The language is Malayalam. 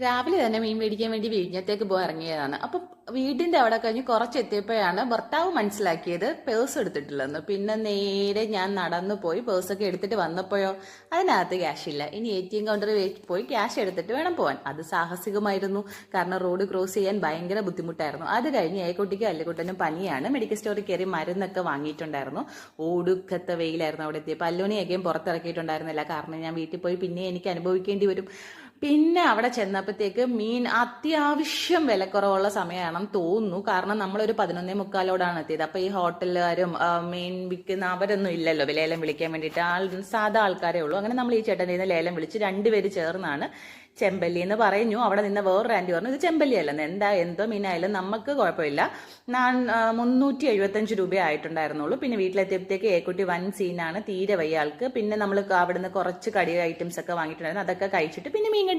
രാവിലെ തന്നെ മീൻ മേടിക്കാൻ വേണ്ടി വിഴിഞ്ഞത്തേക്ക് പോയി ഇറങ്ങിയതാണ്. അപ്പൊ വീടിന്റെ അവിടെ കഴിഞ്ഞ് കുറച്ചെത്തിയപ്പോഴാണ് ഭർത്താവ് മനസ്സിലാക്കിയത് പേഴ്സ് എടുത്തിട്ടില്ലെന്ന്. പിന്നെ നേരെ ഞാൻ നടന്നു പോയി പേഴ്സൊക്കെ എടുത്തിട്ട് വന്നപ്പോഴോ അതിനകത്ത് ക്യാഷ് ഇല്ല. ഇനി ATM കൗണ്ടറിൽ പോയി ക്യാഷ് എടുത്തിട്ട് വേണം പോകാൻ. അത് സാഹസികമായിരുന്നു. കാരണം റോഡ് ക്രോസ് ചെയ്യാൻ ഭയങ്കര ബുദ്ധിമുട്ടായിരുന്നു. അത് കഴിഞ്ഞ് ഏക്കുട്ടിക്കും അല്ലുകുട്ടനും പനിയാണ്. മെഡിക്കൽ സ്റ്റോറിൽ കയറി മരുന്നൊക്കെ വാങ്ങിയിട്ടുണ്ടായിരുന്നു. ഒടുക്കത്തെ വെയിലായിരുന്നു അവിടെ എത്തിയപ്പോൾ. അല്ലോനെയൊക്കെയും പുറത്തിറക്കിയിട്ടുണ്ടായിരുന്നില്ല. കാരണം ഞാൻ വീട്ടിൽ പോയി പിന്നെ എനിക്ക് അനുഭവിക്കേണ്ടി വരും. പിന്നെ അവിടെ ചെന്നപ്പോഴത്തേക്ക് മീൻ അത്യാവശ്യം വിലക്കുറവുള്ള സമയമാണെന്ന് തോന്നുന്നു. കാരണം നമ്മളൊരു 11:45 എത്തിയത്. അപ്പൊ ഈ ഹോട്ടലുകാരും മീൻ വിൽക്കുന്ന അവരൊന്നും ഇല്ലല്ലോ ലേലം വിളിക്കാൻ വേണ്ടിയിട്ട്. സാധാ ആൾക്കാരേ ഉള്ളൂ. അങ്ങനെ നമ്മൾ ഈ ചേട്ടൻ്റെ നിന്ന് ലേലം വിളിച്ച് രണ്ടുപേര് ചേർന്നാണ് ചെമ്പല്ലി എന്ന് പറഞ്ഞു. അവിടെ നിന്ന് വേറൊരു ആൻറ്റി പറഞ്ഞു ഇത് ചെമ്പല്ലി അല്ലെന്ന്. എന്തോ മീനായാലും നമുക്ക് കുഴപ്പമില്ല. 375 രൂപ ആയിട്ടുണ്ടായിരുന്നുള്ളൂ. പിന്നെ വീട്ടിലെത്തിയപ്പോഴത്തേക്ക് ഏക്കുട്ടി വൻ സീനാണ്. തീരെ വയ്യ ആൾക്ക്. പിന്നെ നമ്മൾ അവിടുന്ന് കുറച്ച് കടി ഐറ്റംസ് ഒക്കെ വാങ്ങിയിട്ടുണ്ടായിരുന്നു. അതൊക്കെ കഴിച്ചിട്ട് പിന്നെ മീൻ